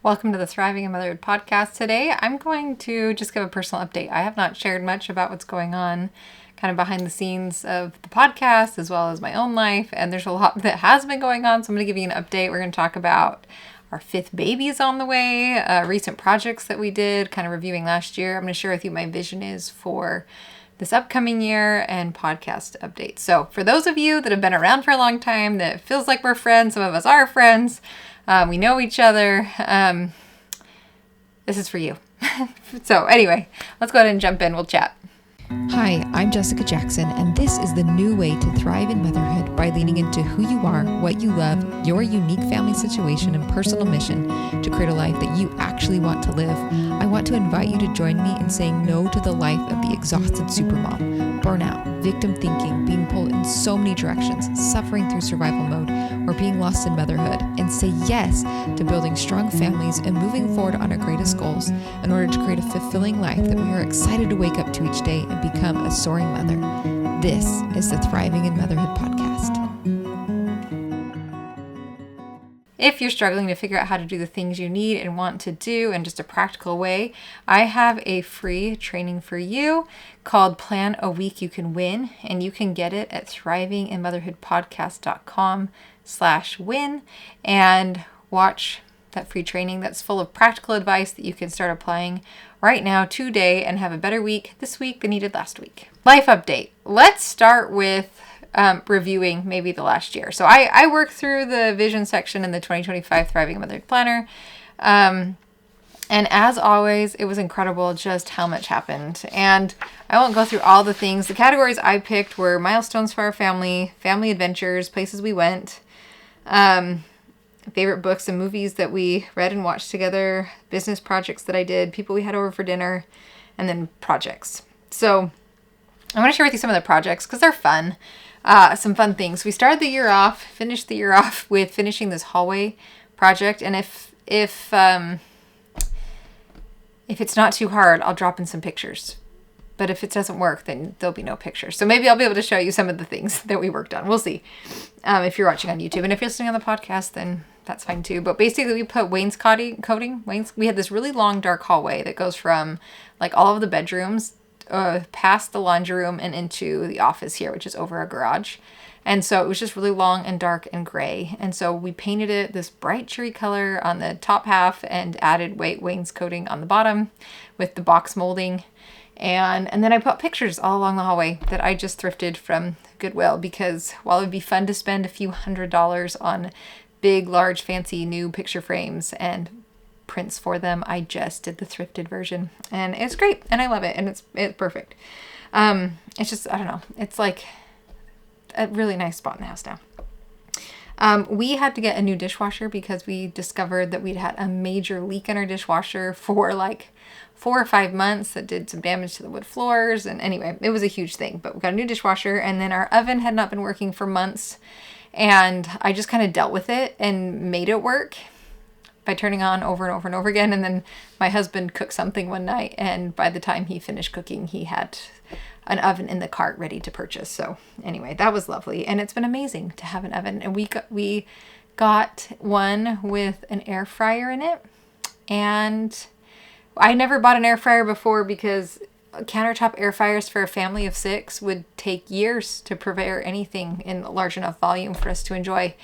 Welcome to the Thriving in Motherhood podcast. Today, I'm going to just give a personal update. I have not shared much about what's going on kind of behind the scenes of the podcast as well as my own life. And there's a lot that has been going on. So I'm going to give you an update. We're going to talk about our fifth baby's on the way, recent projects that we did, kind of reviewing last year. I'm going to share with you my vision is for this upcoming year and podcast updates. So for those of you that have been around for a long time, that feels like we're friends, some of us are friends, we know each other, this is for you. So anyway, let's go ahead and jump in. We'll chat. Hi, I'm Jessica Jackson, and this is the new way to thrive in motherhood by leaning into who you are, what you love, your unique family situation, and personal mission to create a life that you actually want to live. I want to invite you to join me in saying no to the life of the exhausted supermom, burnout, victim thinking, being pulled in so many directions, suffering through survival mode, or being lost in motherhood, and say yes to building strong families and moving forward on our greatest goals in order to create a fulfilling life that we are excited to wake up to each day and become a soaring mother. This is the Thriving in Motherhood podcast. If you're struggling to figure out how to do the things you need and want to do in just a practical way, I have a free training for you called Plan a Week You Can Win, and you can get it at thrivinginmotherhoodpodcast.com/win and watch that free training that's full of practical advice that you can start applying right now today and have a better week this week than you did last week. Life update. Let's start with reviewing maybe the last year. So I worked through the vision section in the 2025 Thriving Motherhood Planner. And as always, it was incredible just how much happened. And I won't go through all the things. The categories I picked were milestones for our family, family adventures, places we went, favorite books and movies that we read and watched together, business projects that I did, people we had over for dinner, and then projects. So I want to share with you some of the projects because they're fun. Some fun things. We started the year off, finished the year off with finishing this hallway project. And if it's not too hard, I'll drop in some pictures. But if it doesn't work, then there'll be no pictures. So maybe I'll be able to show you some of the things that we worked on. We'll see. If you're watching on YouTube. And if you're listening on the podcast, then that's fine too. But basically we put wainscoting. We had this really long dark hallway that goes from like all of the bedrooms past the laundry room and into the office here, which is over a garage. And so it was just really long and dark and gray. And so we painted it this bright cherry color on the top half and added wainscoting on the bottom with the box molding. And then I put pictures all along the hallway that I just thrifted from Goodwill, because while it would be fun to spend a few $100s on big, large, fancy new picture frames and prints for them, I just did the thrifted version, and it's great and I love it, and it's perfect. It's just, I don't know, it's like a really nice spot in the house now. We had to get a new dishwasher because we discovered that we'd had a major leak in our dishwasher for like 4 or 5 months that did some damage to the wood floors. And anyway, it was a huge thing, but we got a new dishwasher, and then our oven had not been working for months, and I just kind of dealt with it and made it work by turning on over and over and over again. And then my husband cooked something one night, and by the time he finished cooking, he had an oven in the cart ready to purchase. So anyway, that was lovely. And it's been amazing to have an oven. And we got one with an air fryer in it. And I never bought an air fryer before because countertop air fryers for a family of 6 would take years to prepare anything in large enough volume for us to enjoy.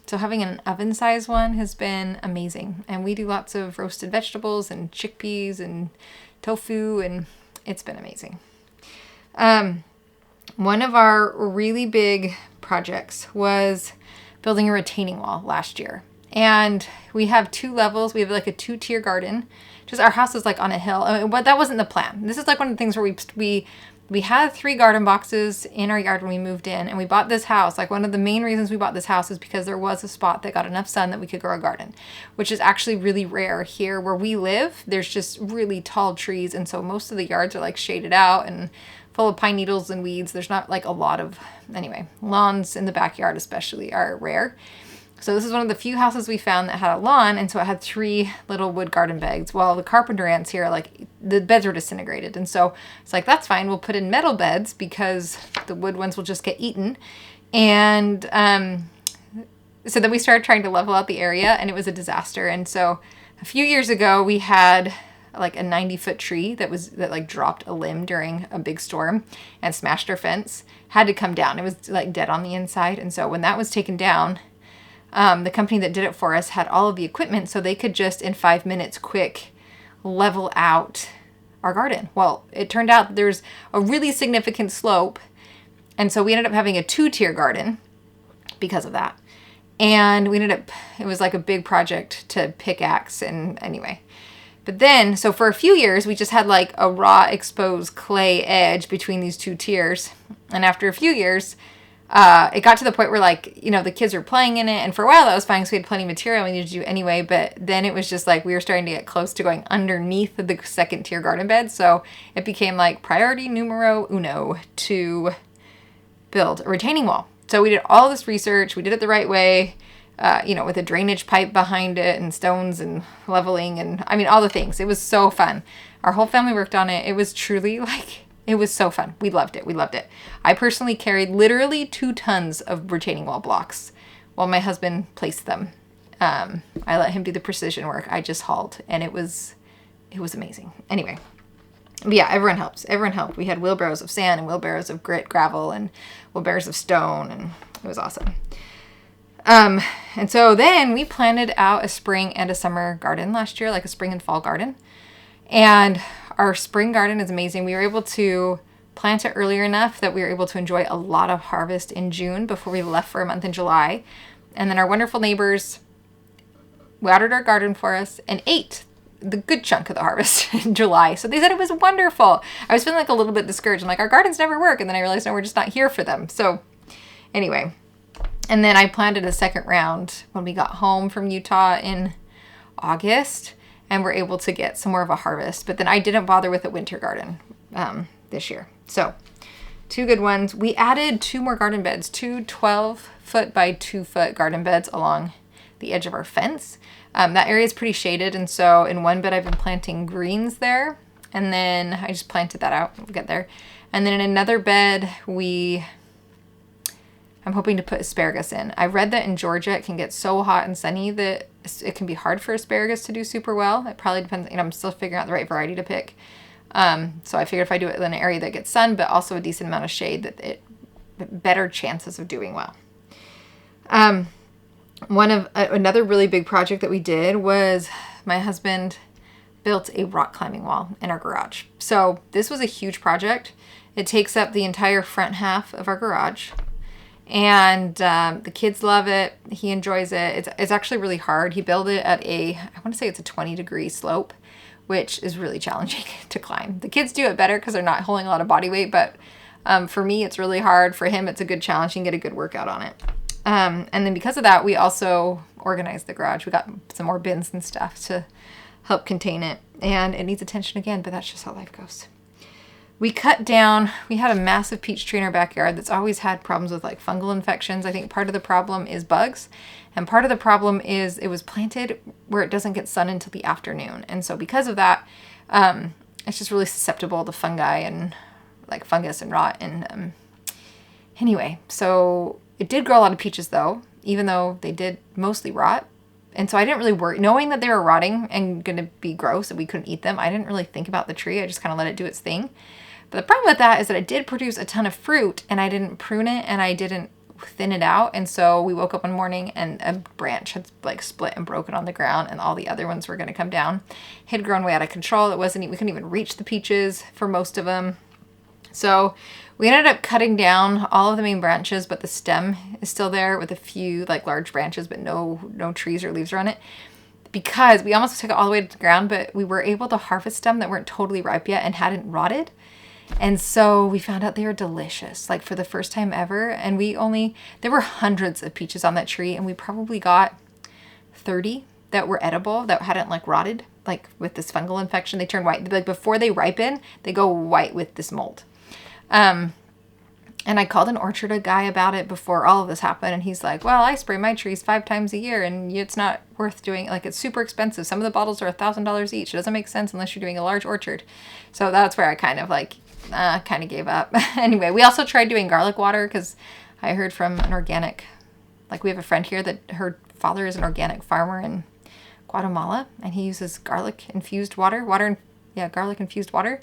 So having an oven size one has been amazing. And we do lots of roasted vegetables and chickpeas and tofu, and it's been amazing. One of our really big projects was building a retaining wall last year. And we have 2 levels. We have like a 2-tier garden. Just our house is like on a hill. But that wasn't the plan. This is like one of the things where we had 3 garden boxes in our yard when we moved in, and we bought this house. Like, one of the main reasons we bought this house is because there was a spot that got enough sun that we could grow a garden, which is actually really rare here where we live. There's just really tall trees, and so most of the yards are like shaded out and full of pine needles and weeds. There's not like a lot of, anyway, lawns in the backyard especially are rare. So this is one of the few houses we found that had a lawn, and so it had 3 little wood garden beds. Well, the carpenter ants here, like, the beds were disintegrated, and so it's like, that's fine, we'll put in metal beds because the wood ones will just get eaten. And so then we started trying to level out the area, and it was a disaster. And so A few years ago, we had like a 90-foot tree that like dropped a limb during a big storm and smashed our fence. Had to come down. It was like dead on the inside. And so when that was taken down, the company that did it for us had all of the equipment, so they could just in 5 minutes quick level out our garden. Well, it turned out there's a really significant slope, and so we ended up having a 2-tier garden because of that. And it was like a big project to pickaxe, and anyway. But then, so for a few years, we just had like a raw exposed clay edge between these 2 tiers. And after a few years, it got to the point where like, the kids were playing in it. And for a while that was fine because we had plenty of material we needed to do anyway. But then it was just like we were starting to get close to going underneath the 2nd-tier garden bed. So it became like priority numero uno to build a retaining wall. So we did all this research. We did it the right way, with a drainage pipe behind it and stones and leveling and all the things. It was so fun. Our whole family worked on it. It was truly it was so fun. We loved it. I personally carried literally 2 tons of retaining wall blocks while my husband placed them. I let him do the precision work. I just hauled, and it was amazing. Anyway. But yeah, everyone helped. We had wheelbarrows of sand and wheelbarrows of grit, gravel, and wheelbarrows of stone, and it was awesome. And so then we planted out a spring and a summer garden last year, like a spring and fall garden. And our spring garden is amazing. We were able to plant it earlier enough that we were able to enjoy a lot of harvest in June before we left for a month in July. And then our wonderful neighbors watered our garden for us and ate the good chunk of the harvest in July. So they said it was wonderful. I was feeling like a little bit discouraged. I'm like, our gardens never work. And then I realized, no, we're just not here for them. So anyway, and then I planted a second round when we got home from Utah in August, and we're able to get some more of a harvest. But then I didn't bother with a winter garden this year. So 2 good ones. We added 2 more garden beds, 2 12-foot by 2-foot garden beds along the edge of our fence. That area is pretty shaded, and so in one bed I've been planting greens there, and then I just planted that out. We'll get there. And then in another bed, I'm hoping to put asparagus in. I read that in Georgia it can get so hot and sunny that it can be hard for asparagus to do super well. It probably depends. I'm still figuring out the right variety to pick. So I figured if I do it in an area that gets sun, but also a decent amount of shade, that it better chances of doing well. Another really big project that we did was my husband built a rock climbing wall in our garage. So this was a huge project. It takes up the entire front half of our garage, and the kids love it. He enjoys it. It's actually really hard. He built it at I want to say it's a 20-degree slope, which is really challenging to climb. The kids do it better because they're not holding a lot of body weight, but for me, it's really hard. For him, it's a good challenge. He can get a good workout on it. And then because of that, we also organized the garage. We got some more bins and stuff to help contain it. And it needs attention again, but that's just how life goes. We had a massive peach tree in our backyard that's always had problems with like fungal infections. I think part of the problem is bugs. And part of the problem is it was planted where it doesn't get sun until the afternoon. And so because of that, it's just really susceptible to fungi and like fungus and rot. And anyway, so it did grow a lot of peaches though, even though they did mostly rot. And so I didn't really worry, knowing that they were rotting and going to be gross and we couldn't eat them. I didn't really think about the tree. I just kind of let it do its thing. But the problem with that is that it did produce a ton of fruit, and I didn't prune it and I didn't thin it out. And so we woke up one morning and a branch had like split and broken on the ground, and all the other ones were going to come down. It had grown way out of control. We couldn't even reach the peaches for most of them. So we ended up cutting down all of the main branches, but the stem is still there with a few like large branches, but no trees or leaves are on it. Because we almost took it all the way to the ground, but we were able to harvest them that weren't totally ripe yet and hadn't rotted. And so we found out they were delicious, like for the first time ever. And there were hundreds of peaches on that tree, and we probably got 30 that were edible, that hadn't like rotted, like with this fungal infection. They turn white. Like before they ripen, they go white with this mold. And I called an orchard guy about it before all of this happened. And he's like, well, I spray my trees 5 times a year and it's not worth doing. Like, it's super expensive. Some of the bottles are $1,000 each. It doesn't make sense unless you're doing a large orchard. So that's where I kind of gave up. Anyway, we also tried doing garlic water because I heard from an organic, like we have a friend here that her father is an organic farmer in Guatemala, and he uses garlic infused water, garlic infused water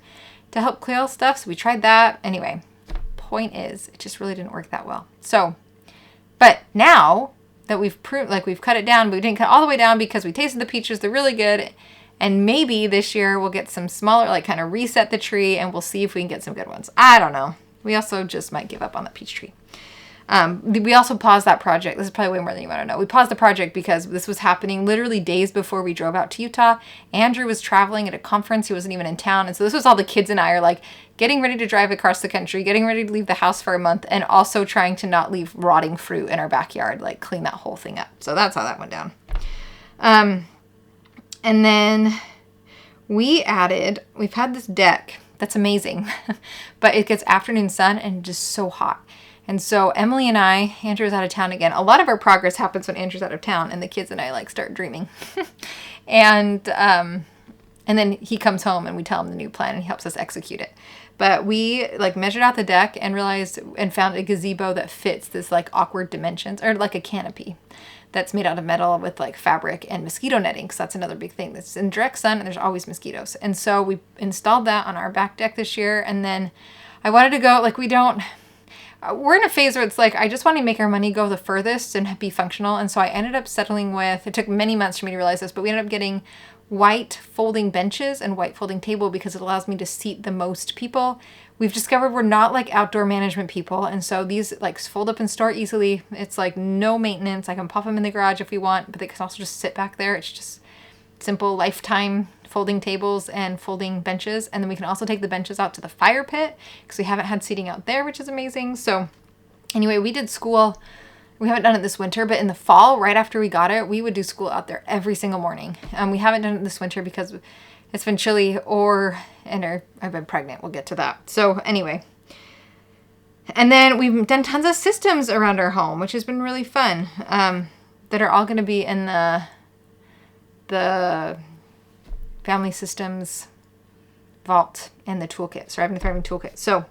to help clear stuff. So we tried that. Anyway, point is, it just really didn't work that well. So, but now that we've cut it down, but we didn't cut all the way down because we tasted the peaches. They're really good. And maybe this year we'll get some smaller, like kind of reset the tree, and we'll see if we can get some good ones. I don't know. We also just might give up on the peach tree. We also paused that project. This is probably way more than you want to know. We paused the project because this was happening literally days before we drove out to Utah. Andrew was traveling at a conference. He wasn't even in town. And so this was all the kids and I are like getting ready to drive across the country, getting ready to leave the house for a month, and also trying to not leave rotting fruit in our backyard, like clean that whole thing up. So that's how that went down. And then we've had this deck that's amazing, but it gets afternoon sun and just so hot. And so Emily and I, Andrew's out of town again. A lot of our progress happens when Andrew's out of town and the kids and I like start dreaming. And then he comes home and we tell him the new plan and he helps us execute it. But we like measured out the deck and found a gazebo that fits this like awkward dimensions, or like a canopy that's made out of metal with like fabric and mosquito netting. Cause that's another big thing. That's in direct sun and there's always mosquitoes. And so we installed that on our back deck this year. And then I wanted to go, like we're in a phase where it's like, I just want to make our money go the furthest and be functional. And so I ended up settling with, it took many months for me to realize this, but we ended up getting white folding benches and white folding table because it allows me to seat the most people. We've discovered we're not like outdoor management people. And so these like fold up and store easily. It's like no maintenance. I can pop them in the garage if we want, but they can also just sit back there. It's just simple lifetime folding tables and folding benches. And then we can also take the benches out to the fire pit because we haven't had seating out there, which is amazing. So anyway, we did school. We haven't done it this winter, but in the fall, right after we got it, we would do school out there every single morning. We haven't done it this winter because it's been chilly I've been pregnant. We'll get to that. So anyway, and then we've done tons of systems around our home, which has been really fun, that are all going to be in the Family Systems Vault and the Toolkit, Surviving and Thriving Toolkit. So,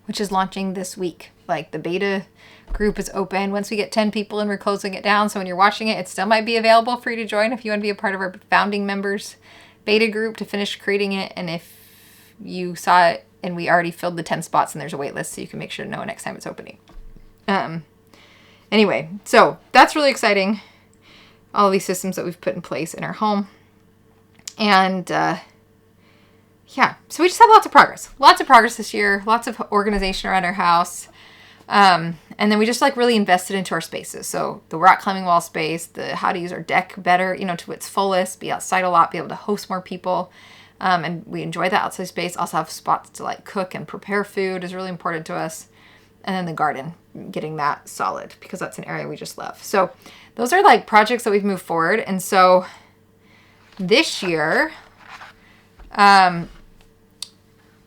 which is launching this week. Like the beta group is open once we get 10 people and we're closing it down. So when you're watching it, it still might be available for you to join if you want to be a part of our founding members beta group to finish creating it. And if you saw it and we already filled the 10 spots and there's a wait list, so you can make sure to know next time it's opening. Anyway, so that's really exciting. All of these systems that we've put in place in our home. And so we just had lots of progress this year, lots of organization around our house. And then we just like really invested into our spaces. So the rock climbing wall space, how to use our deck better, to its fullest, be outside a lot, be able to host more people. And we enjoy that outside space. Also have spots to like cook and prepare food is really important to us. And then the garden, getting that solid because that's an area we just love. So those are like projects that we've moved forward. And so this year, let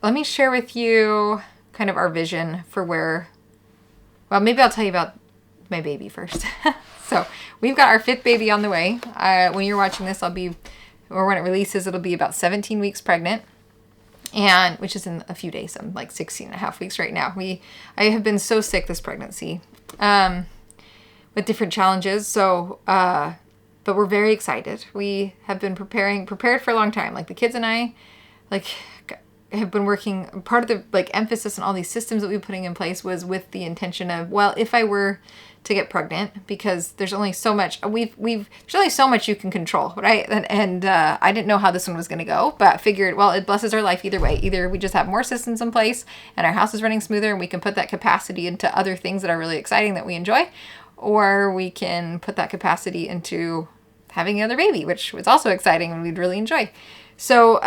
me share with you kind of our vision for maybe I'll tell you about my baby first. So we've got our 5th baby on the way. When you're watching this, when it releases, it'll be about 17 weeks pregnant, and which is in a few days. I'm like 16 and a half weeks right now. I have been so sick this pregnancy, with different challenges. So, but we're very excited. We have been prepared for a long time. Like the kids and I, have been working. Part of the emphasis on all these systems that we're putting in place was with the intention of, well, if I were to get pregnant, because there's only so much there's only so much you can control, right? And I didn't know how this one was going to go, but figured, well, it blesses our life either way. Either we just have more systems in place and our house is running smoother and we can put that capacity into other things that are really exciting that we enjoy, or we can put that capacity into having another baby, which was also exciting and we'd really enjoy. So,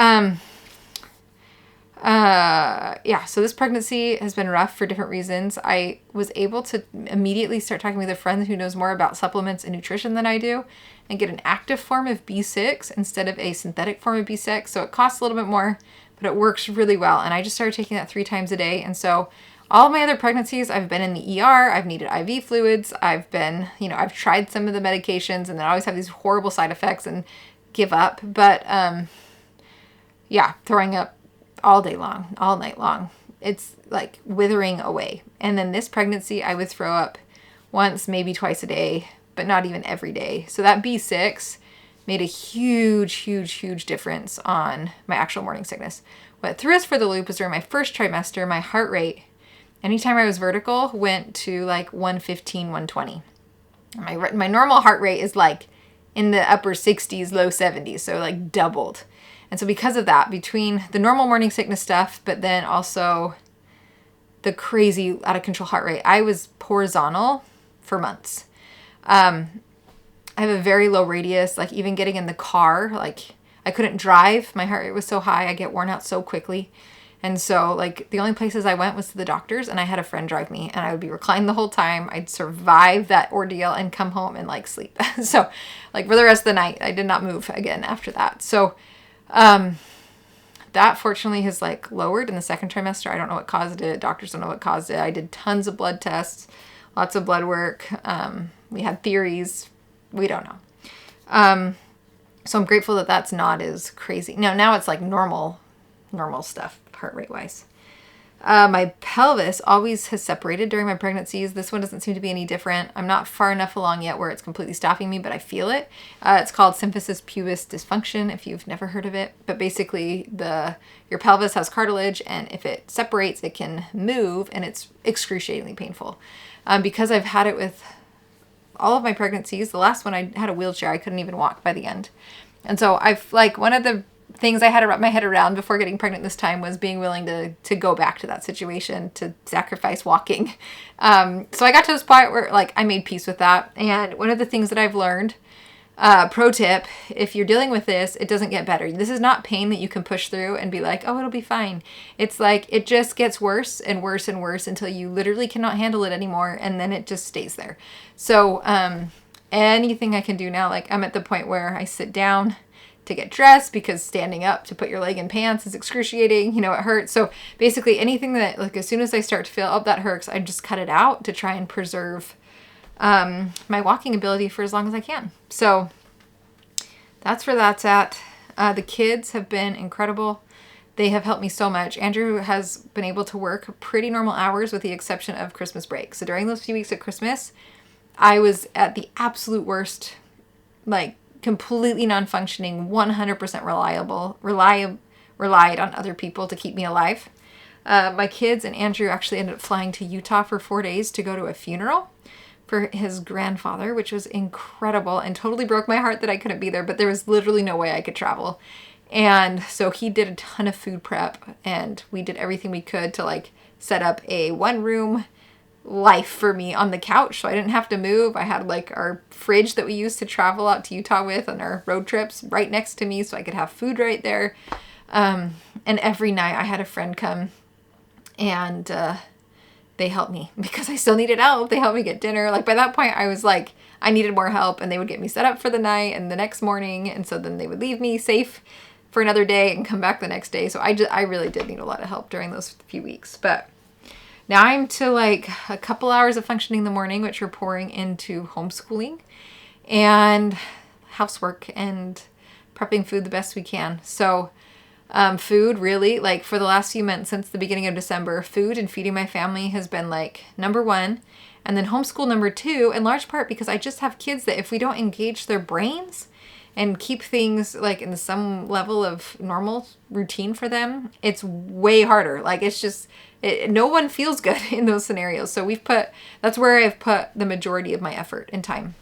so this pregnancy has been rough for different reasons. I was able to immediately start talking with a friend who knows more about supplements and nutrition than I do and get an active form of B6 instead of a synthetic form of B6. So it costs a little bit more, but it works really well. And I just started taking that 3 times a day. And so all of my other pregnancies, I've been in the ER, I've needed IV fluids, I've been, I've tried some of the medications and then I always have these horrible side effects and give up. But, throwing up all day long, all night long. It's like withering away. And then this pregnancy, I would throw up once, maybe twice a day, but not even every day. So that B6 made a huge difference on my actual morning sickness. What threw us for the loop was during my first trimester, my heart rate, anytime I was vertical, went to like 115, 120. My normal heart rate is like in the upper 60s, low 70s, so like doubled. And so because of that, between the normal morning sickness stuff, but then also the crazy out of control heart rate, I was horizontal for months. I have a very low radius, like even getting in the car, like I couldn't drive. My heart rate was so high. I get worn out so quickly. And so like the only places I went was to the doctors, and I had a friend drive me, and I would be reclined the whole time. I'd survive that ordeal and come home and like sleep. So like for the rest of the night, I did not move again after that. So that fortunately has like lowered in the second trimester. I don't know what caused it. Doctors don't know what caused it. I did tons of blood tests, lots of blood work. We had theories. We don't know. So I'm grateful that that's not as crazy. Now it's like normal stuff, heart rate wise. My pelvis always has separated during my pregnancies. This one doesn't seem to be any different. I'm not far enough along yet where it's completely stopping me, but I feel it. It's called symphysis pubis dysfunction, if you've never heard of it. But basically, your pelvis has cartilage, and if it separates, it can move, and it's excruciatingly painful. Because I've had it with all of my pregnancies, the last one I had a wheelchair. I couldn't even walk by the end. And so I've like one of the things I had to wrap my head around before getting pregnant this time was being willing to go back to that situation, to sacrifice walking. So I got to this point where like I made peace with that. And one of the things that I've learned, pro tip, if you're dealing with this, it doesn't get better. This is not pain that you can push through and be like, oh, it'll be fine. It's like, it just gets worse and worse and worse until you literally cannot handle it anymore. And then it just stays there. So, anything I can do now, like I'm at the point where I sit down to get dressed because standing up to put your leg in pants is excruciating, it hurts. So basically anything that like, as soon as I start to feel, oh, that hurts, I just cut it out to try and preserve my walking ability for as long as I can. So that's where that's at. The kids have been incredible. They have helped me so much. Andrew has been able to work pretty normal hours with the exception of Christmas break. So during those few weeks at Christmas, I was at the absolute worst, like completely non-functioning, 100% relied on other people to keep me alive. My kids and Andrew actually ended up flying to Utah for 4 days to go to a funeral for his grandfather, which was incredible and totally broke my heart that I couldn't be there, but there was literally no way I could travel. And so he did a ton of food prep, and we did everything we could to like set up a one-room life for me on the couch, so I didn't have to move. I had like our fridge that we used to travel out to Utah with on our road trips right next to me, so I could have food right there. And every night I had a friend come, and they helped me because I still needed help. They helped me get dinner. Like by that point I was like, I needed more help, and they would get me set up for the night and the next morning, and so then they would leave me safe for another day and come back the next day. So I really did need a lot of help during those few weeks. But now I'm to like a couple hours of functioning in the morning, which we're pouring into homeschooling and housework and prepping food the best we can. So food really, like for the last few months since the beginning of December, food and feeding my family has been like number one. And then homeschool number two, in large part because I just have kids that if we don't engage their brains and keep things like in some level of normal routine for them, it's way harder. Like it's just, no one feels good in those scenarios. So that's where I've put the majority of my effort and time.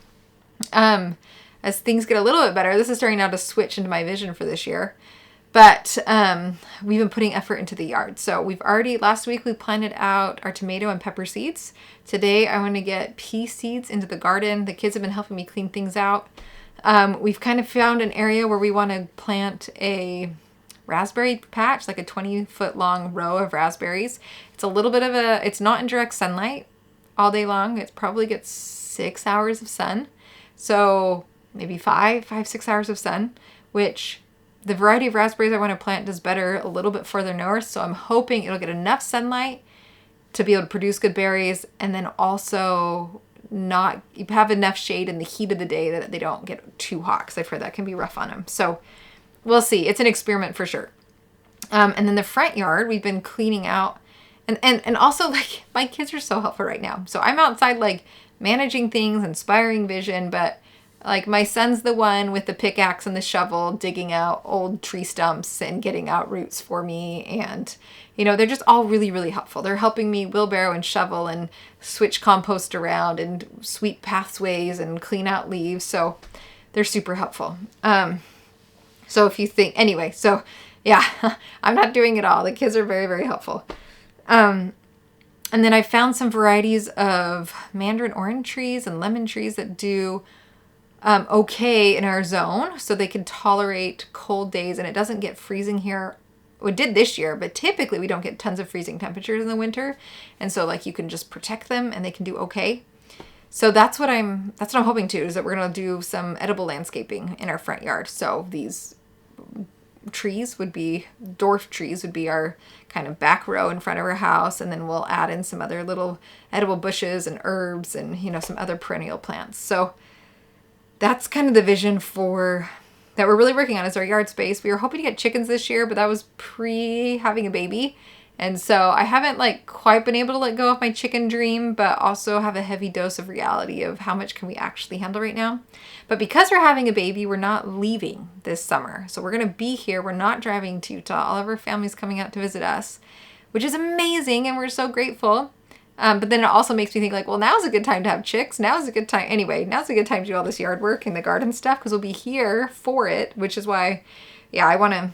As things get a little bit better, this is starting now to switch into my vision for this year. But we've been putting effort into the yard. So last week we planted out our tomato and pepper seeds. Today I want to get pea seeds into the garden. The kids have been helping me clean things out. We've kind of found an area where we want to plant a raspberry patch, like a 20-foot long row of raspberries. It's a little bit of it's not in direct sunlight all day long. It probably gets 6 hours of sun. So maybe 6 hours of sun, which the variety of raspberries I want to plant does better a little bit further north. So I'm hoping it'll get enough sunlight to be able to produce good berries, and then also not have enough shade in the heat of the day that they don't get too hot, because I've heard that can be rough on them. So we'll see. It's an experiment for sure. And then the front yard, we've been cleaning out. And also, like, my kids are so helpful right now. So I'm outside, like, managing things, inspiring vision. But, Like my son's the one with the pickaxe and the shovel digging out old tree stumps and getting out roots for me. And, they're just all really, really helpful. They're helping me wheelbarrow and shovel and switch compost around and sweep pathways and clean out leaves. So they're super helpful. So if you think, anyway, so yeah, I'm not doing it all. The kids are very, very helpful. And then I found some varieties of mandarin orange trees and lemon trees that do okay in our zone, so they can tolerate cold days, and it doesn't get freezing here. It did this year, but typically we don't get tons of freezing temperatures in the winter, and so like you can just protect them and they can do okay. So that's what I'm hoping to, is that we're gonna do some edible landscaping in our front yard. So these dwarf trees would be our kind of back row in front of our house, and then we'll add in some other little edible bushes and herbs and some other perennial plants. So that's kind of the vision that we're really working on, is our yard space. We were hoping to get chickens this year, but that was pre having a baby. And so I haven't quite been able to let go of my chicken dream, but also have a heavy dose of reality of how much can we actually handle right now. But because we're having a baby, we're not leaving this summer. So we're going to be here. We're not driving to Utah. All of our family's coming out to visit us, which is amazing. And we're so grateful. But then it also makes me think well, now's a good time to have chicks. Now's a good time to do all this yard work and the garden stuff, because we'll be here for it, which is why, I want to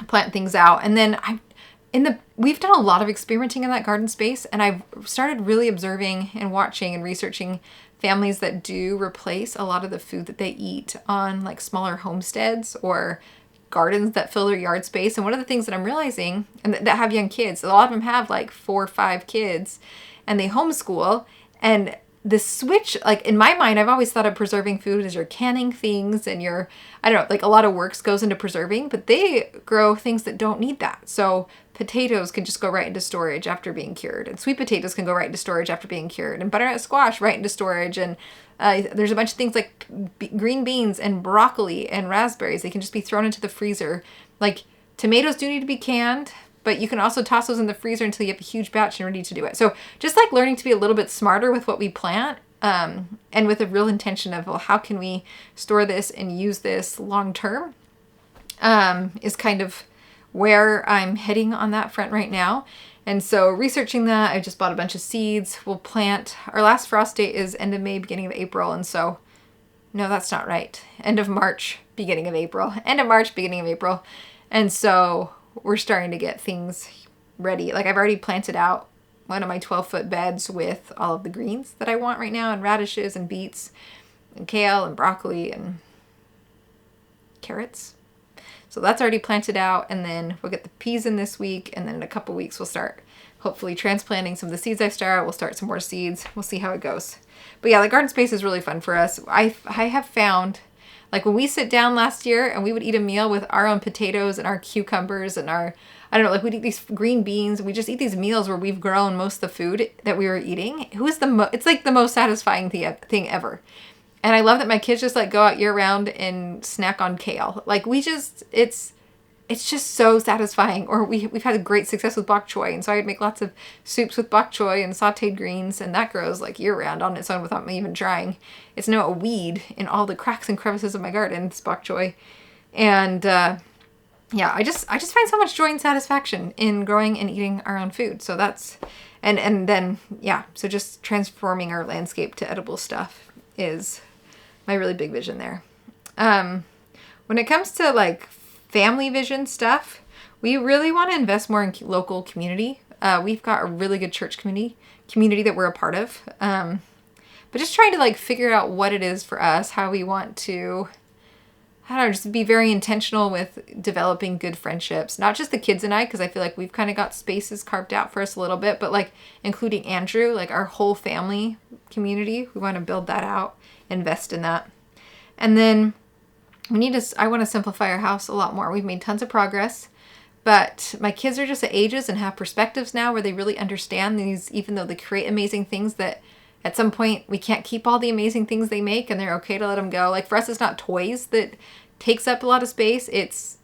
plant things out. And then we've done a lot of experimenting in that garden space, and I've started really observing and watching and researching families that do replace a lot of the food that they eat on smaller homesteads or gardens that fill their yard space. And one of the things that I'm realizing, and that have young kids, a lot of them have 4 or 5 kids, and they homeschool. And the switch, in my mind, I've always thought of preserving food as you're canning things and a lot of work goes into preserving, but they grow things that don't need that. So potatoes can just go right into storage after being cured, and sweet potatoes can go right into storage after being cured, and butternut squash right into storage. And there's a bunch of things like green beans and broccoli and raspberries. They can just be thrown into the freezer. Tomatoes do need to be canned, but you can also toss those in the freezer until you have a huge batch and ready to do it. So just learning to be a little bit smarter with what we plant, and with a real intention of, how can we store this and use this long term, is kind of where I'm heading on that front right now. And so researching that, I just bought a bunch of seeds. We'll plant, our last frost date is end of May, beginning of April. And so, no, that's not right. End of March, beginning of April. End of March, beginning of April. And so we're starting to get things ready. I've already planted out one of my 12-foot beds with all of the greens that I want right now, and radishes and beets and kale and broccoli and carrots. So that's already planted out, and then we'll get the peas in this week, and then in a couple weeks we'll start hopefully transplanting some of the seeds I've started. We'll start some more seeds. We'll see how it goes. But yeah, the garden space is really fun for us. I have found, when we sit down last year and we would eat a meal with our own potatoes and our cucumbers and we'd eat these green beans. We just eat these meals where we've grown most of the food that we were eating. It's the most satisfying thing ever. And I love that my kids just go out year round and snack on kale. It's just so satisfying. Or we've had great success with bok choy. And so I'd make lots of soups with bok choy and sauteed greens. And that grows year round on its own without me even trying. It's now a weed in all the cracks and crevices of my garden, this bok choy. And I just find so much joy and satisfaction in growing and eating our own food. So that's, and then, so just transforming our landscape to edible stuff is my really big vision there. When it comes to family vision stuff, we really want to invest more in local community. We've got a really good church community that we're a part of. But just trying to figure out what it is for us, how we want to, just be very intentional with developing good friendships. Not just the kids and I, because I feel we've kind of got spaces carved out for us a little bit, but including Andrew, our whole family community. We want to build that out, invest in that. And then I want to simplify our house a lot more. We've made tons of progress, but my kids are just at ages and have perspectives now where they really understand these, even though they create amazing things, that at some point we can't keep all the amazing things they make, and they're okay to let them go. For us, it's not toys that takes up a lot of space. It's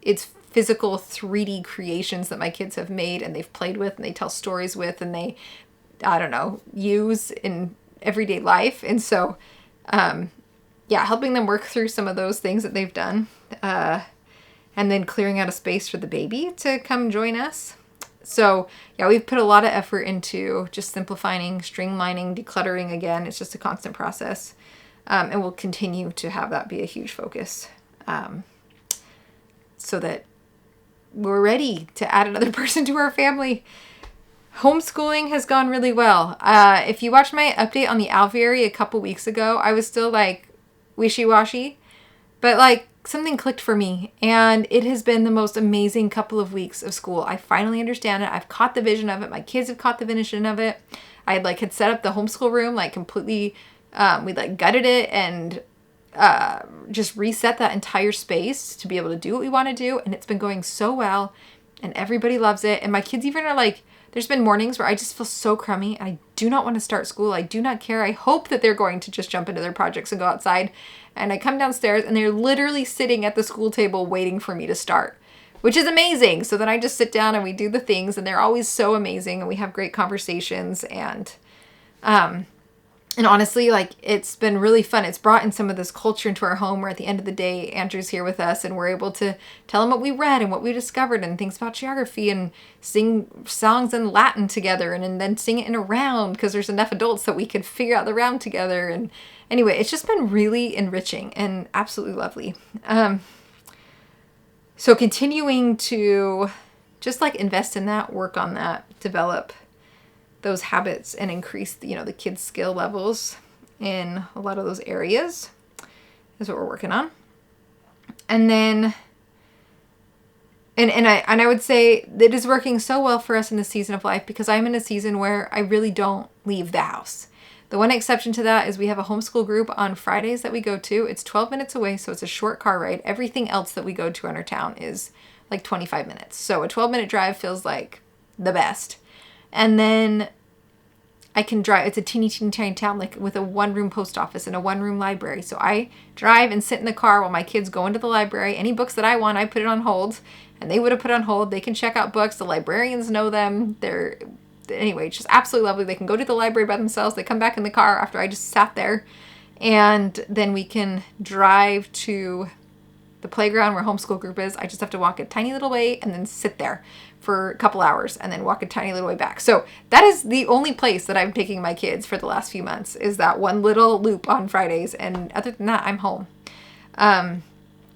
physical 3D creations that my kids have made and they've played with and they tell stories with and they, use in everyday life. And so, yeah, helping them work through some of those things that they've done. And then clearing out a space for the baby to come join us. So yeah, we've put a lot of effort into just simplifying, streamlining, decluttering again. It's just a constant process. And we'll continue to have that be a huge focus. So that we're ready to add another person to our family. Homeschooling has gone really well. If you watched my update on the aviary a couple weeks ago, I was still like wishy-washy, but like something clicked for me, and it has been the most amazing couple of weeks of school. I finally understand it. I've caught the vision of it. My kids have caught the vision of it. I had set up the homeschool room, like completely, we like gutted it and just reset that entire space to be able to do what we want to do. And it's been going so well, and everybody loves it. And my kids even are like, there's been mornings where I just feel so crummy. I do not want to start school. I do not care. I hope that they're going to just jump into their projects and go outside. And I come downstairs and they're literally sitting at the school table waiting for me to start, which is amazing. So then I just sit down and we do the things, and they're always so amazing, and we have great conversations, and honestly, like, it's been really fun. It's brought in some of this culture into our home where at the end of the day, Andrew's here with us and we're able to tell him what we read and what we discovered and things about geography, and sing songs in Latin together, and then sing it in a round because there's enough adults that we could figure out the round together. And anyway, it's just been really enriching and absolutely lovely. So continuing to just like invest in that, work on that, develop those habits, and increase the kids' skill levels in a lot of those areas is what we're working on. And then, and I would say that is working so well for us in this season of life, because I'm in a season where I really don't leave the house. The one exception to that is we have a homeschool group on Fridays that we go to. It's 12 minutes away, so it's a short car ride. Everything else that we go to in our town is like 25 minutes. So a 12-minute drive feels like the best. And then I can drive. It's a teeny tiny town, like with a 1-room post office and a 1-room library. So I drive and sit in the car while my kids go into the library. Any books that I want, I put it on hold, and they would have put on hold. They can check out books. The librarians know them. Anyway, it's just absolutely lovely. They can go to the library by themselves. They come back in the car after I just sat there, and then we can drive to the playground where homeschool group is. I just have to walk a tiny little way and then sit there for a couple hours and then walk a tiny little way back. So that is the only place that I'm taking my kids for the last few months, is that one little loop on Fridays. And other than that, I'm home.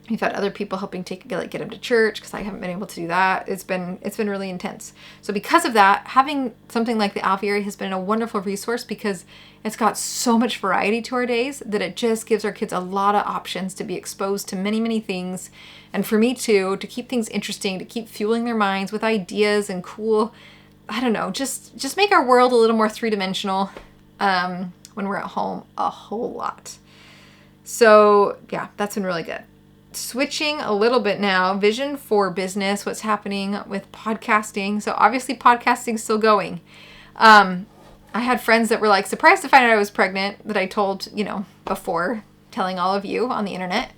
We've had other people helping get them to church, because I haven't been able to do that. It's been really intense. So because of that, having something like the aviary has been a wonderful resource, because it's got so much variety to our days that it just gives our kids a lot of options to be exposed to many, many things. And for me too, to keep things interesting, to keep fueling their minds with ideas and cool, I don't know, just make our world a little more three-dimensional when we're at home a whole lot. So yeah, that's been really good. Switching a little bit now, vision for business, what's happening with podcasting. So obviously podcasting's still going. I had friends that were like surprised to find out I was pregnant, that I told, before telling all of you on the internet.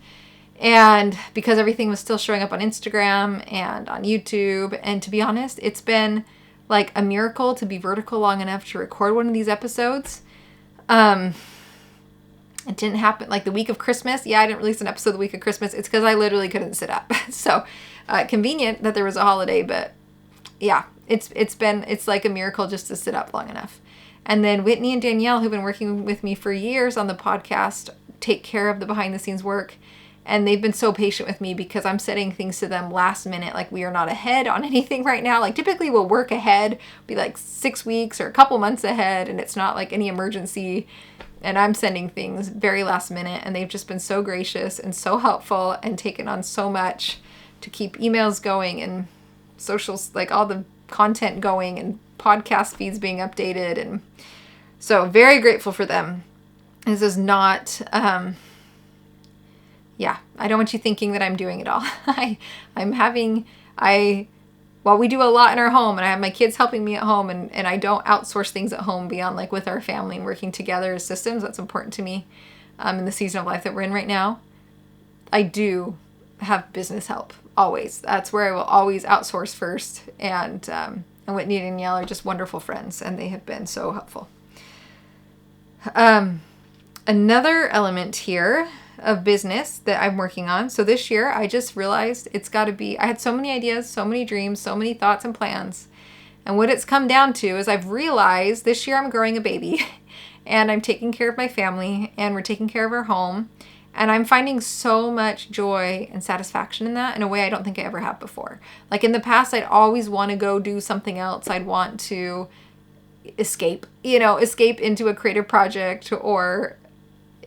And because everything was still showing up on Instagram and on YouTube. And to be honest, it's been like a miracle to be vertical long enough to record one of these episodes. It didn't happen like the week of Christmas. Yeah, I didn't release an episode the week of Christmas. It's because I literally couldn't sit up. So convenient that there was a holiday, but yeah, it's like a miracle just to sit up long enough. And then Whitney and Danielle, who've been working with me for years on the podcast, take care of the behind the scenes work. And they've been so patient with me, because I'm setting things to them last minute. Like, we are not ahead on anything right now. Like, typically we'll work ahead, be like 6 weeks or a couple months ahead, and it's not like any emergency. And I'm sending things very last minute, and they've just been so gracious and so helpful and taken on so much to keep emails going and socials, like all the content going and podcast feeds being updated. And so very grateful for them. This is not, I don't want you thinking that I'm doing it all. While we do a lot in our home, and I have my kids helping me at home, and I don't outsource things at home beyond like with our family and working together as systems. That's important to me in the season of life that we're in right now. I do have business help always. That's where I will always outsource first. And Whitney and Danielle are just wonderful friends, and they have been so helpful. Another element here of business that I'm working on. So this year, I just realized it's got to be, I had so many ideas, so many dreams, so many thoughts and plans. And what it's come down to is I've realized this year I'm growing a baby and I'm taking care of my family and we're taking care of our home. And I'm finding so much joy and satisfaction in that in a way I don't think I ever have before. Like in the past, I'd always want to go do something else. I'd want to escape into a creative project or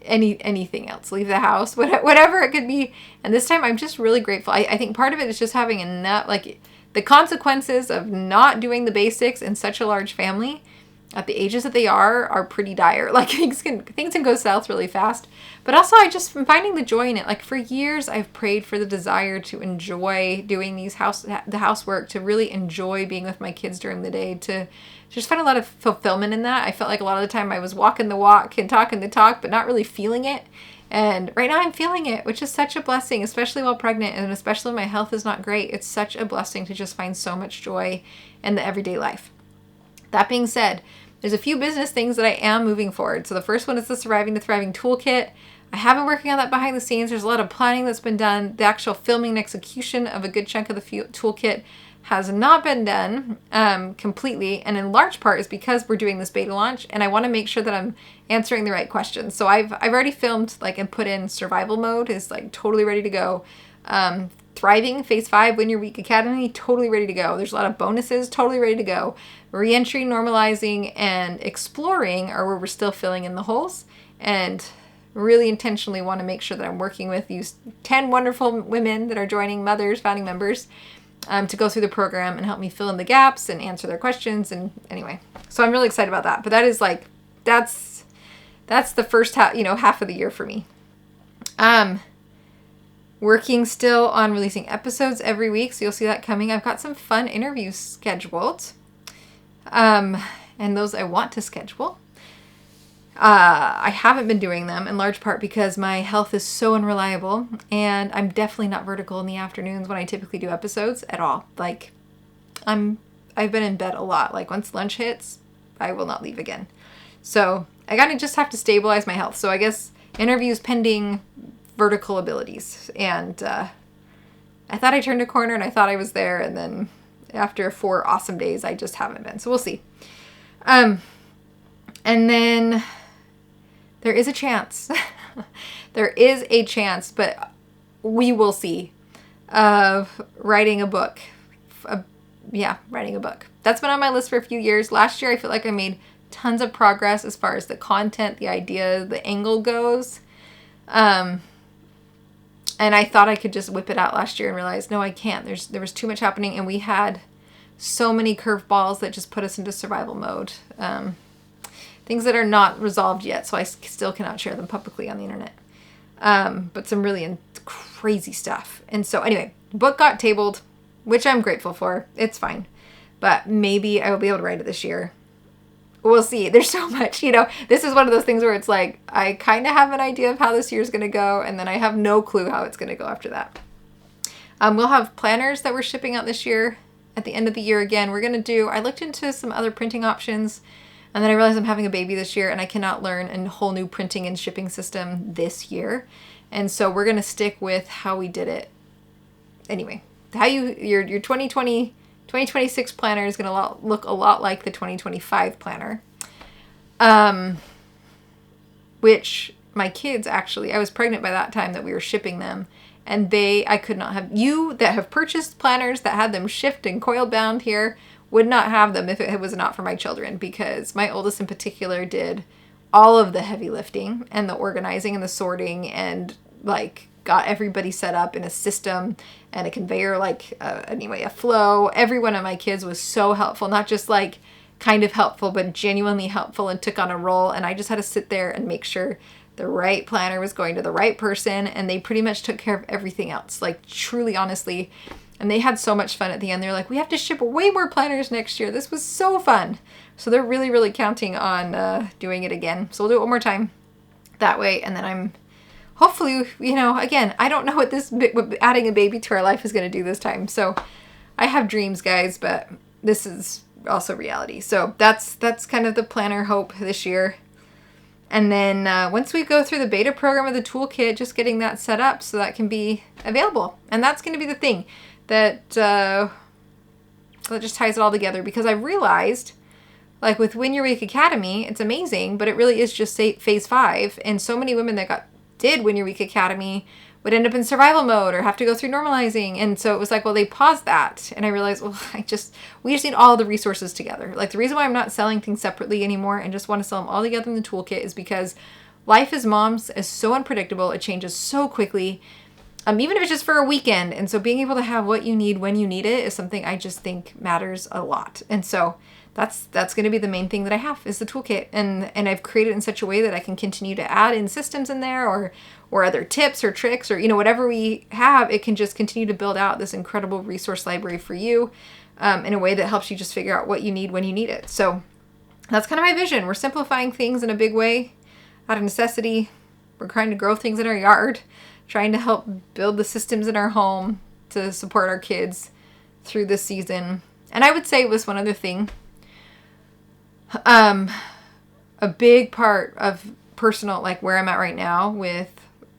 anything else, leave the house, whatever it could be. And this time I'm just really grateful. I think part of it is just having enough, like the consequences of not doing the basics in such a large family at the ages that they are pretty dire. Like things can go south really fast. But also I just am finding the joy in it. Like for years I've prayed for the desire to enjoy doing the housework, to really enjoy being with my kids during the day, to just find a lot of fulfillment in that. I felt like a lot of the time I was walking the walk and talking the talk, but not really feeling it. And right now I'm feeling it, which is such a blessing, especially while pregnant and especially when my health is not great. It's such a blessing to just find so much joy in the everyday life. That being said, there's a few business things that I am moving forward. So the first one is the Surviving to Thriving Toolkit. I have been working on that behind the scenes. There's a lot of planning that's been done. The actual filming and execution of a good chunk of the toolkit has not been done completely, and in large part is because we're doing this beta launch and I want to make sure that I'm answering the right questions. So I've already filmed and put in survival mode, is totally ready to go. Thriving Phase 5 Win Your Week Academy, totally ready to go. There's a lot of bonuses, totally ready to go. Reentry, normalizing, and exploring are where we're still filling in the holes, and really intentionally want to make sure that I'm working with these 10 wonderful women that are joining, mothers, founding members, to go through the program and help me fill in the gaps and answer their questions. And anyway, so I'm really excited about that. But that is that's the first half of the year for me. Working still on releasing episodes every week, so you'll see that coming. I've got some fun interviews scheduled, and those I want to schedule. I haven't been doing them in large part because my health is so unreliable, and I'm definitely not vertical in the afternoons when I typically do episodes at all. I've been in bed a lot. Once lunch hits, I will not leave again. So I gotta just have to stabilize my health. So I guess interviews pending vertical abilities. And I thought I turned a corner and I thought I was there, and then after 4 awesome days, I just haven't been. So we'll see. And then there is a chance. There is a chance, but we will see, of writing a book. Writing a book. That's been on my list for a few years. Last year, I feel like I made tons of progress as far as the content, the idea, the angle goes. And I thought I could just whip it out last year and realized, no, I can't. There was too much happening, and we had so many curveballs that just put us into survival mode. Things that are not resolved yet, so I still cannot share them publicly on the internet. But some really crazy stuff. And so anyway, book got tabled, which I'm grateful for. It's fine. But maybe I will be able to write it this year. We'll see. There's so much, this is one of those things where it's like, I kind of have an idea of how this year's going to go, and then I have no clue how it's going to go after that. We'll have planners that we're shipping out this year. At the end of the year again, I looked into some other printing options, and then I realized I'm having a baby this year, and I cannot learn a whole new printing and shipping system this year. And so we're going to stick with how we did it. Anyway, your 2026 planner is going to look a lot like the 2025 planner. Which my kids I was pregnant by that time that we were shipping them, and I could not have, you that have purchased planners that had them shipped and coil bound here would not have them if it was not for my children, because my oldest in particular did all of the heavy lifting and the organizing and the sorting, and got everybody set up in a system and a conveyor, a flow. Every one of my kids was so helpful, not just kind of helpful, but genuinely helpful, and took on a role. And I just had to sit there and make sure the right planner was going to the right person, and they pretty much took care of everything else, truly, honestly. And they had so much fun at the end. They're like, we have to ship way more planners next year. This was so fun. So they're really, really counting on doing it again. So we'll do it one more time that way. And then I'm hopefully, again, I don't know what adding a baby to our life is going to do this time. So I have dreams, guys, but this is also reality. So that's kind of the planner hope this year. And then once we go through the beta program of the toolkit, just getting that set up so that can be available. And that's going to be the thing that just ties it all together, because I realized, like with Win Your Week Academy, it's amazing, but it really is just phase 5. And so many women that did Win Your Week Academy would end up in survival mode or have to go through normalizing. And so it was like, well, they paused that. And I realized, well, we just need all the resources together. Like the reason why I'm not selling things separately anymore and just want to sell them all together in the toolkit is because life as moms is so unpredictable. It changes so quickly, even if it's just for a weekend. And so being able to have what you need when you need it is something I just think matters a lot. And so that's going to be the main thing that I have is the toolkit. And I've created it in such a way that I can continue to add in systems in there or other tips or tricks or, whatever we have, it can just continue to build out this incredible resource library for you in a way that helps you just figure out what you need when you need it. So that's kind of my vision. We're simplifying things in a big way out of necessity. We're trying to grow things in our yard, trying to help build the systems in our home to support our kids through this season. And I would say it was one other thing. A big part of personal, like where I'm at right now with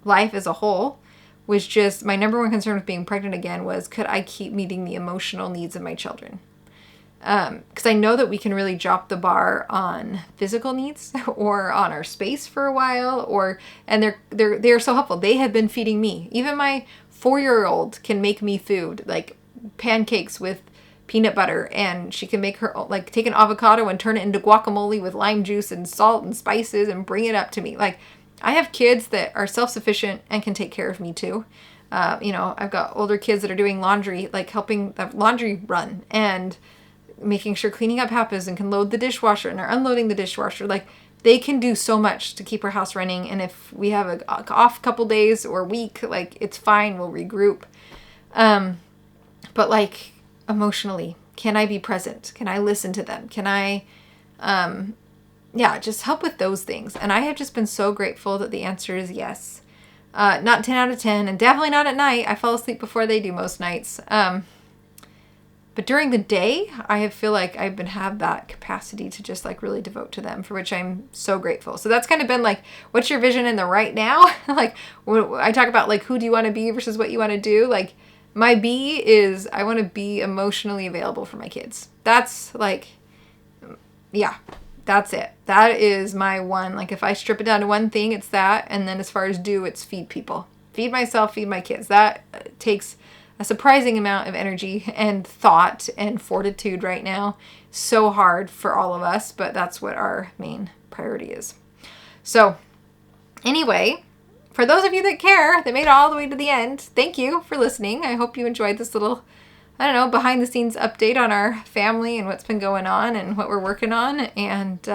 life as a whole, was just my number one concern with being pregnant again was, could I keep meeting the emotional needs of my children? Because I know that we can really drop the bar on physical needs or on our space for a while, and they're so helpful. They have been feeding me. Even my 4-year-old can make me food, like pancakes with peanut butter, and she can make her, like, take an avocado and turn it into guacamole with lime juice and salt and spices and bring it up to me. Like, I have kids that are self-sufficient and can take care of me too. I've got older kids that are doing laundry, like helping the laundry run and making sure cleaning up happens, and can load the dishwasher and are unloading the dishwasher. Like, they can do so much to keep our house running. And if we have a off couple days or week, like, it's fine. We'll regroup. But like, emotionally, can I be present? Can I listen to them? Can I, just help with those things? And I have just been so grateful that the answer is yes. Not 10 out of 10, and definitely not at night. I fall asleep before they do most nights. But during the day, I feel like I've have that capacity to just like really devote to them, for which I'm so grateful. So that's kind of been like, what's your vision in the right now? Like, when I talk about like, who do you want to be versus what you want to do? Like, my B is I want to be emotionally available for my kids. That's like, that's it. That is my one. Like, if I strip it down to one thing, it's that. And then as far as do, it's feed people. Feed myself, feed my kids. That takes a surprising amount of energy and thought and fortitude right now. So hard for all of us, but that's what our main priority is. So anyway, for those of you that care, that made it all the way to the end, thank you for listening. I hope you enjoyed this little, behind the scenes update on our family and what's been going on and what we're working on. And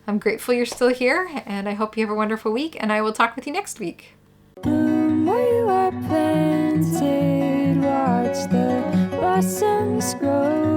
I'm grateful you're still here, and I hope you have a wonderful week, and I will talk with you next week. Where you are planted, watch the blossoms grow.